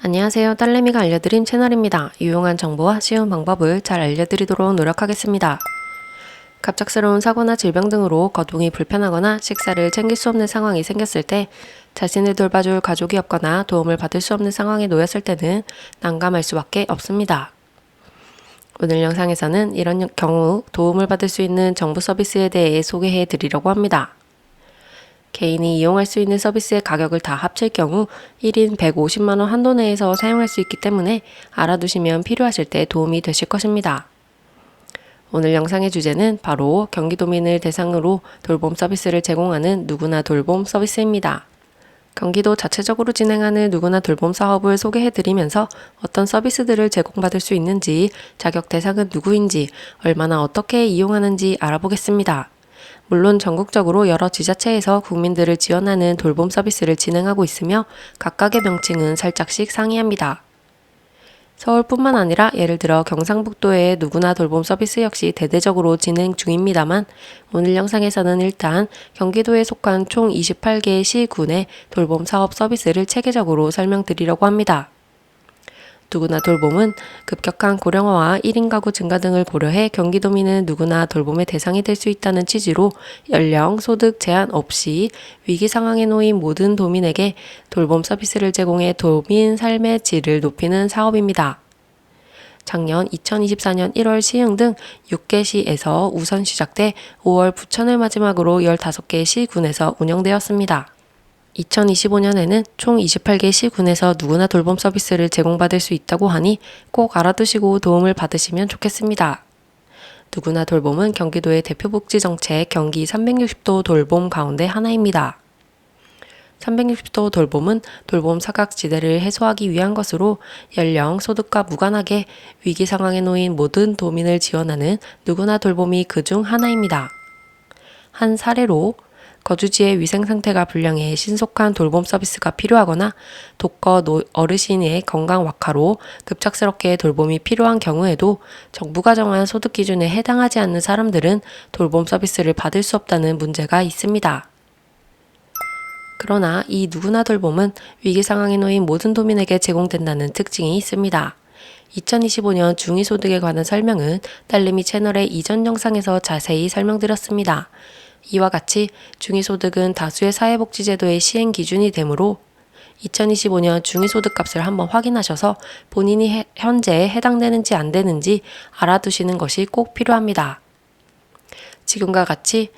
안녕하세요. 딸내미가 알려드린 채널입니다. 유용한 정보와 쉬운 방법을 잘 알려드리도록 노력하겠습니다. 갑작스러운 사고나 질병 등으로 거동이 불편하거나 식사를 챙길 수 없는 상황이 생겼을 때 자신을 돌봐줄 가족이 없거나 도움을 받을 수 없는 상황에 놓였을 때는 난감할 수밖에 없습니다. 오늘 영상에서는 이런 경우 도움을 받을 수 있는 정부 서비스에 대해 소개해 드리려고 합니다. 개인이 이용할 수 있는 서비스의 가격을 다 합칠 경우 1인 150만원 한도 내에서 사용할 수 있기 때문에 알아두시면 필요하실 때 도움이 되실 것입니다. 오늘 영상의 주제는 바로 경기도민을 대상으로 돌봄 서비스를 제공하는 누구나 돌봄 서비스입니다. 경기도 자체적으로 진행하는 누구나 돌봄 사업을 소개해드리면서 어떤 서비스들을 제공받을 수 있는지, 자격 대상은 누구인지, 얼마나 어떻게 이용하는지 알아보겠습니다. 물론 전국적으로 여러 지자체에서 국민들을 지원하는 돌봄 서비스를 진행하고 있으며 각각의 명칭은 살짝씩 상이합니다. 서울뿐만 아니라 예를 들어 경상북도의 누구나 돌봄 서비스 역시 대대적으로 진행 중입니다만 오늘 영상에서는 일단 경기도에 속한 총 28개의 시군의 돌봄 사업 서비스를 체계적으로 설명드리려고 합니다. 누구나 돌봄은 급격한 고령화와 1인 가구 증가 등을 고려해 경기도민은 누구나 돌봄의 대상이 될 수 있다는 취지로 연령, 소득 제한 없이 위기 상황에 놓인 모든 도민에게 돌봄 서비스를 제공해 도민 삶의 질을 높이는 사업입니다. 작년 2024년 1월 시흥 등 6개 시에서 우선 시작돼 5월 부천을 마지막으로 15개 시군에서 운영되었습니다. 2025년에는 총 28개 시군에서 누구나 돌봄 서비스를 제공받을 수 있다고 하니 꼭 알아두시고 도움을 받으시면 좋겠습니다. 누구나 돌봄은 경기도의 대표 복지 정책 경기 360도 돌봄 가운데 하나입니다. 360도 돌봄은 돌봄 사각지대를 해소하기 위한 것으로 연령, 소득과 무관하게 위기 상황에 놓인 모든 도민을 지원하는 누구나 돌봄이 그중 하나입니다. 한 사례로 거주지의 위생 상태가 불량해 신속한 돌봄 서비스가 필요하거나 독거 어르신의 건강 악화로 급작스럽게 돌봄이 필요한 경우에도 정부가 정한 소득 기준에 해당하지 않는 사람들은 돌봄 서비스를 받을 수 없다는 문제가 있습니다. 그러나 이 누구나 돌봄은 위기 상황에 놓인 모든 도민에게 제공된다는 특징이 있습니다. 2025년 중위소득에 관한 설명은 딸내미 채널의 이전 영상에서 자세히 설명드렸습니다. 이와 같이 중위소득은 다수의 사회복지제도의 시행 기준이 되므로 2025년 중위소득값을 한번 확인하셔서 본인이 현재 해당되는지 안 되는지 알아두시는 것이 꼭 필요합니다. 지금과 같이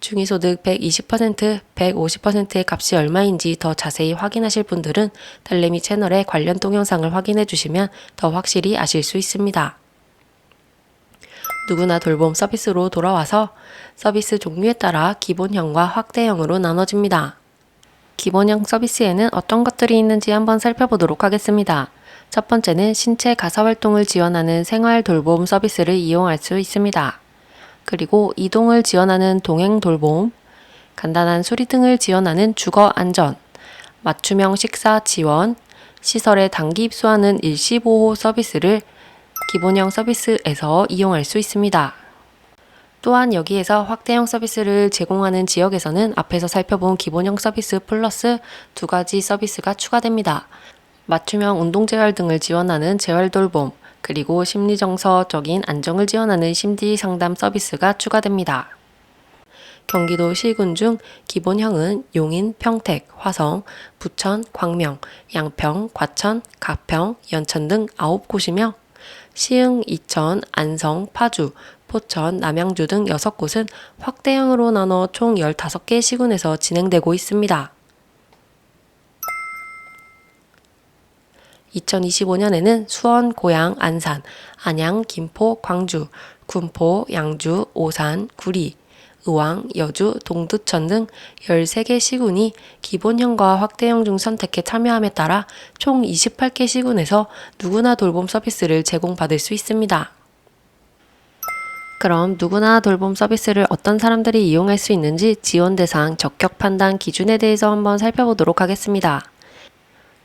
중위소득 120%, 150%의 값이 얼마인지 더 자세히 확인하실 분들은 딸내미 채널의 관련 동영상을 확인해 주시면 더 확실히 아실 수 있습니다. 누구나 돌봄 서비스로 돌아와서 서비스 종류에 따라 기본형과 확대형으로 나눠집니다. 기본형 서비스에는 어떤 것들이 있는지 한번 살펴보도록 하겠습니다. 첫 번째는 신체 가사활동을 지원하는 생활 돌봄 서비스를 이용할 수 있습니다. 그리고 이동을 지원하는 동행 돌봄, 간단한 수리 등을 지원하는 주거 안전, 맞춤형 식사 지원, 시설에 단기 입소하는 일시보호 서비스를 기본형 서비스에서 이용할 수 있습니다. 또한 여기에서 확대형 서비스를 제공하는 지역에서는 앞에서 살펴본 기본형 서비스 플러스 2가지 서비스가 추가됩니다. 맞춤형 운동재활 등을 지원하는 재활돌봄, 그리고 심리정서적인 안정을 지원하는 심리상담 서비스가 추가됩니다. 경기도 시군 중 기본형은 용인, 평택, 화성, 부천, 광명, 양평, 과천, 가평, 연천 등 9곳이며 시흥, 이천, 안성, 파주, 포천, 남양주 등 6곳은 확대형으로 나눠 총 15개 시군에서 진행되고 있습니다. 2025년에는 수원, 고양, 안산, 안양, 김포, 광주, 군포, 양주, 오산, 구리, 의왕, 여주, 동두천 등 13개 시군이 기본형과 확대형 중 선택해 참여함에 따라 총 28개 시군에서 누구나 돌봄 서비스를 제공받을 수 있습니다. 그럼 누구나 돌봄 서비스를 어떤 사람들이 이용할 수 있는지 지원 대상, 적격 판단 기준에 대해서 한번 살펴보도록 하겠습니다.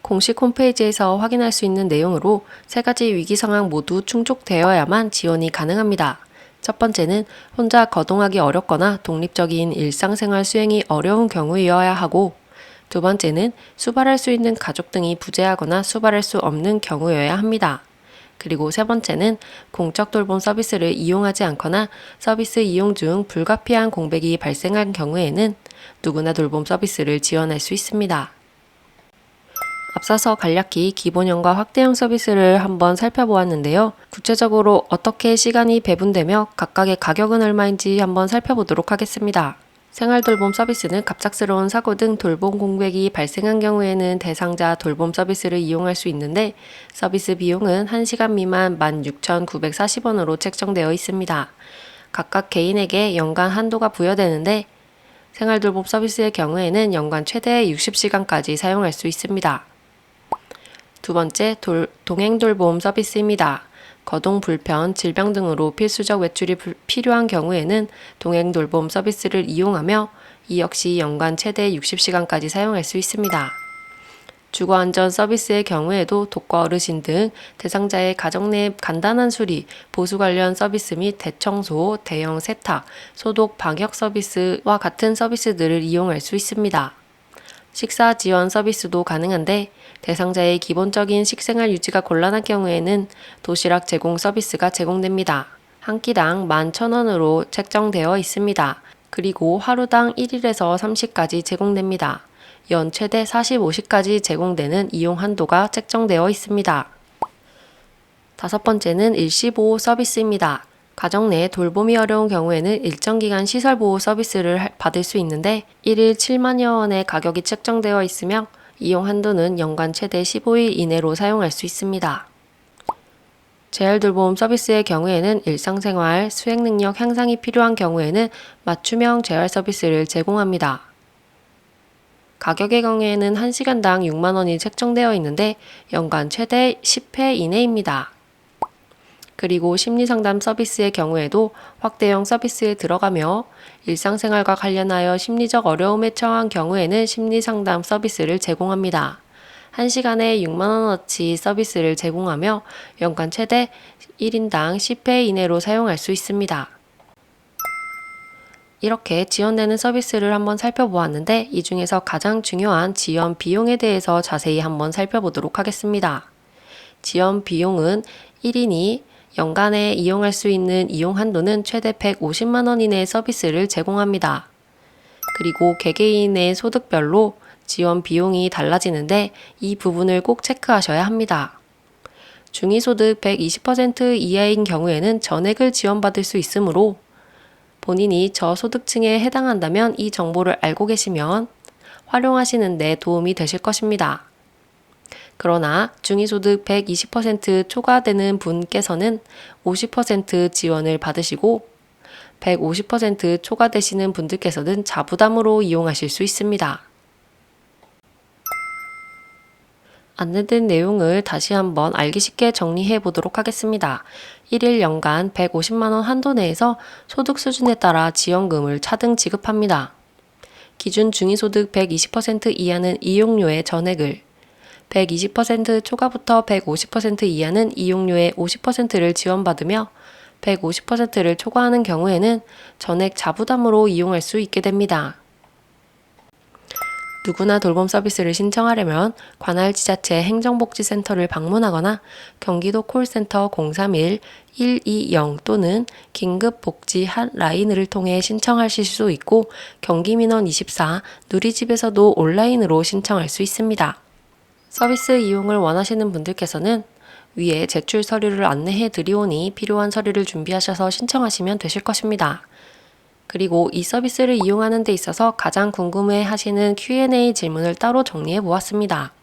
공식 홈페이지에서 확인할 수 있는 내용으로 3가지 위기 상황 모두 충족되어야만 지원이 가능합니다. 첫 번째는 혼자 거동하기 어렵거나 독립적인 일상생활 수행이 어려운 경우여야 하고, 두 번째는 수발할 수 있는 가족 등이 부재하거나 수발할 수 없는 경우여야 합니다. 그리고 세 번째는 공적 돌봄 서비스를 이용하지 않거나 서비스 이용 중 불가피한 공백이 발생한 경우에는 누구나 돌봄 서비스를 지원할 수 있습니다. 앞서서 간략히 기본형과 확대형 서비스를 한번 살펴보았는데요. 구체적으로 어떻게 시간이 배분되며 각각의 가격은 얼마인지 한번 살펴보도록 하겠습니다. 생활돌봄 서비스는 갑작스러운 사고 등 돌봄 공백이 발생한 경우에는 대상자 돌봄 서비스를 이용할 수 있는데 서비스 비용은 1시간 미만 16,940원으로 책정되어 있습니다. 각각 개인에게 연간 한도가 부여되는데 생활돌봄 서비스의 경우에는 연간 최대 60시간까지 사용할 수 있습니다. 두 번째, 동행돌봄 서비스입니다. 거동 불편, 질병 등으로 필수적 외출이 필요한 경우에는 동행돌봄 서비스를 이용하며 이 역시 연간 최대 60시간까지 사용할 수 있습니다. 주거안전 서비스의 경우에도 독거 어르신 등 대상자의 가정 내 간단한 수리, 보수 관련 서비스 및 대청소, 대형 세탁, 소독 방역 서비스와 같은 서비스들을 이용할 수 있습니다. 식사 지원 서비스도 가능한데 대상자의 기본적인 식생활 유지가 곤란한 경우에는 도시락 제공 서비스가 제공됩니다. 한 끼당 11,000원으로 책정되어 있습니다. 그리고 하루당 1일에서 3식까지 제공됩니다. 연 최대 45시까지 제공되는 이용 한도가 책정되어 있습니다. 다섯 번째는 일시보호 서비스입니다. 가정 내 돌봄이 어려운 경우에는 일정 기간 시설보호 서비스를 받을 수 있는데 1일 7만여 원의 가격이 책정되어 있으며 이용 한도는 연간 최대 15일 이내로 사용할 수 있습니다. 재활돌봄 서비스의 경우에는 일상생활, 수행능력 향상이 필요한 경우에는 맞춤형 재활 서비스를 제공합니다. 가격의 경우에는 1시간당 6만 원이 책정되어 있는데 연간 최대 10회 이내입니다. 그리고 심리상담 서비스의 경우에도 확대형 서비스에 들어가며 일상생활과 관련하여 심리적 어려움에 처한 경우에는 심리상담 서비스를 제공합니다. 1시간에 6만원어치 서비스를 제공하며 연간 최대 1인당 10회 이내로 사용할 수 있습니다. 이렇게 지원되는 서비스를 한번 살펴보았는데 이 중에서 가장 중요한 지원 비용에 대해서 자세히 한번 살펴보도록 하겠습니다. 지원 비용은 1인이 연간에 이용할 수 있는 이용 한도는 최대 150만 원 이내의 서비스를 제공합니다. 그리고 개개인의 소득별로 지원 비용이 달라지는데 이 부분을 꼭 체크하셔야 합니다. 중위소득 120% 이하인 경우에는 전액을 지원받을 수 있으므로 본인이 저소득층에 해당한다면 이 정보를 알고 계시면 활용하시는 데 도움이 되실 것입니다. 그러나 중위소득 120% 초과되는 분께서는 50% 지원을 받으시고 150% 초과되시는 분들께서는 자부담으로 이용하실 수 있습니다. 안내된 내용을 다시 한번 알기 쉽게 정리해 보도록 하겠습니다. 1일 연간 150만원 한도 내에서 소득 수준에 따라 지원금을 차등 지급합니다. 기준 중위소득 120% 이하는 이용료의 전액을, 120% 초과부터 150% 이하는 이용료의 50%를 지원받으며 150%를 초과하는 경우에는 전액 자부담으로 이용할 수 있게 됩니다. 누구나 돌봄 서비스를 신청하려면 관할 지자체 행정복지센터를 방문하거나 경기도 콜센터 031-120 또는 긴급복지 핫라인을 통해 신청하실 수 있고 경기민원24 누리집에서도 온라인으로 신청할 수 있습니다. 서비스 이용을 원하시는 분들께서는 위에 제출 서류를 안내해 드리오니 필요한 서류를 준비하셔서 신청하시면 되실 것입니다. 그리고 이 서비스를 이용하는 데 있어서 가장 궁금해 하시는 Q&A 질문을 따로 정리해 보았습니다.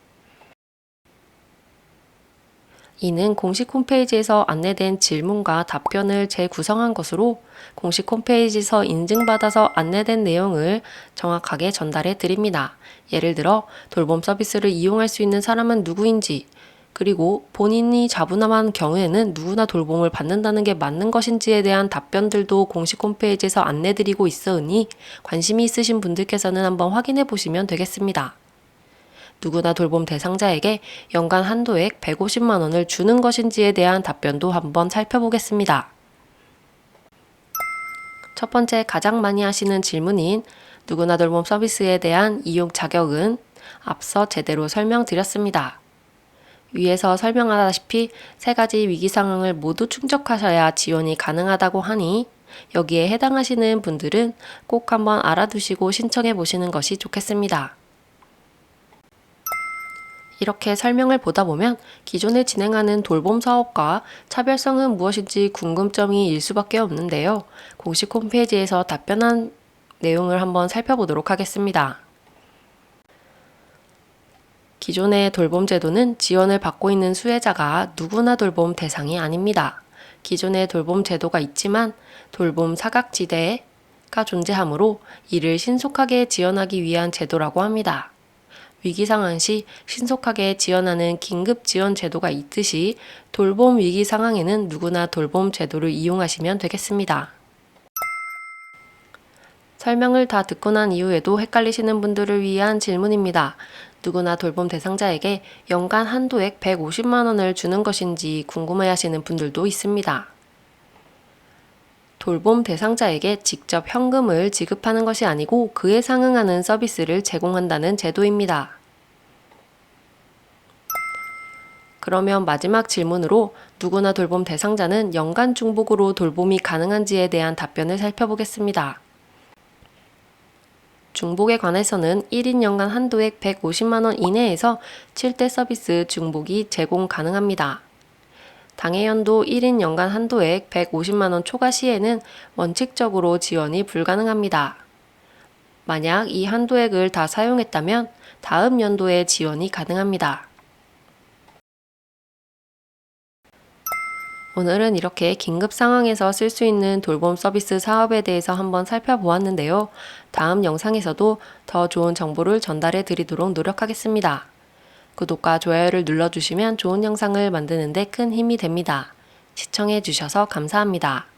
이는 공식 홈페이지에서 안내된 질문과 답변을 재구성한 것으로 공식 홈페이지에서 인증받아서 안내된 내용을 정확하게 전달해 드립니다. 예를 들어 돌봄 서비스를 이용할 수 있는 사람은 누구인지, 그리고 본인이 자부남한 경우에는 누구나 돌봄을 받는다는 게 맞는 것인지에 대한 답변들도 공식 홈페이지에서 안내드리고 있으니 관심이 있으신 분들께서는 한번 확인해 보시면 되겠습니다. 누구나 돌봄 대상자에게 연간 한도액 150만 원을 주는 것인지에 대한 답변도 한번 살펴보겠습니다. 첫 번째 가장 많이 하시는 질문인 누구나 돌봄 서비스에 대한 이용 자격은 앞서 제대로 설명드렸습니다. 위에서 설명하다시피 3가지 위기 상황을 모두 충족하셔야 지원이 가능하다고 하니 여기에 해당하시는 분들은 꼭 한번 알아두시고 신청해 보시는 것이 좋겠습니다. 이렇게 설명을 보다 보면 기존에 진행하는 돌봄 사업과 차별성은 무엇인지 궁금점이 일 수밖에 없는데요. 공식 홈페이지에서 답변한 내용을 한번 살펴보도록 하겠습니다. 기존의 돌봄 제도는 지원을 받고 있는 수혜자가 누구나 돌봄 대상이 아닙니다. 기존의 돌봄 제도가 있지만 돌봄 사각지대가 존재하므로 이를 신속하게 지원하기 위한 제도라고 합니다. 위기 상황 시 신속하게 지원하는 긴급 지원 제도가 있듯이 돌봄 위기 상황에는 누구나 돌봄 제도를 이용하시면 되겠습니다. 설명을 다 듣고 난 이후에도 헷갈리시는 분들을 위한 질문입니다. 누구나 돌봄 대상자에게 연간 한도액 150만 원을 주는 것인지 궁금해하시는 분들도 있습니다. 돌봄 대상자에게 직접 현금을 지급하는 것이 아니고 그에 상응하는 서비스를 제공한다는 제도입니다. 그러면 마지막 질문으로 누구나 돌봄 대상자는 연간 중복으로 돌봄이 가능한지에 대한 답변을 살펴보겠습니다. 중복에 관해서는 1인 연간 한도액 150만 원 이내에서 7대 서비스 중복이 제공 가능합니다. 당해연도 1인 연간 한도액 150만 원 초과 시에는 원칙적으로 지원이 불가능합니다. 만약 이 한도액을 다 사용했다면 다음 연도에 지원이 가능합니다. 오늘은 이렇게 긴급 상황에서 쓸 수 있는 돌봄 서비스 사업에 대해서 한번 살펴보았는데요. 다음 영상에서도 더 좋은 정보를 전달해 드리도록 노력하겠습니다. 구독과 좋아요를 눌러주시면 좋은 영상을 만드는 데 큰 힘이 됩니다. 시청해 주셔서 감사합니다.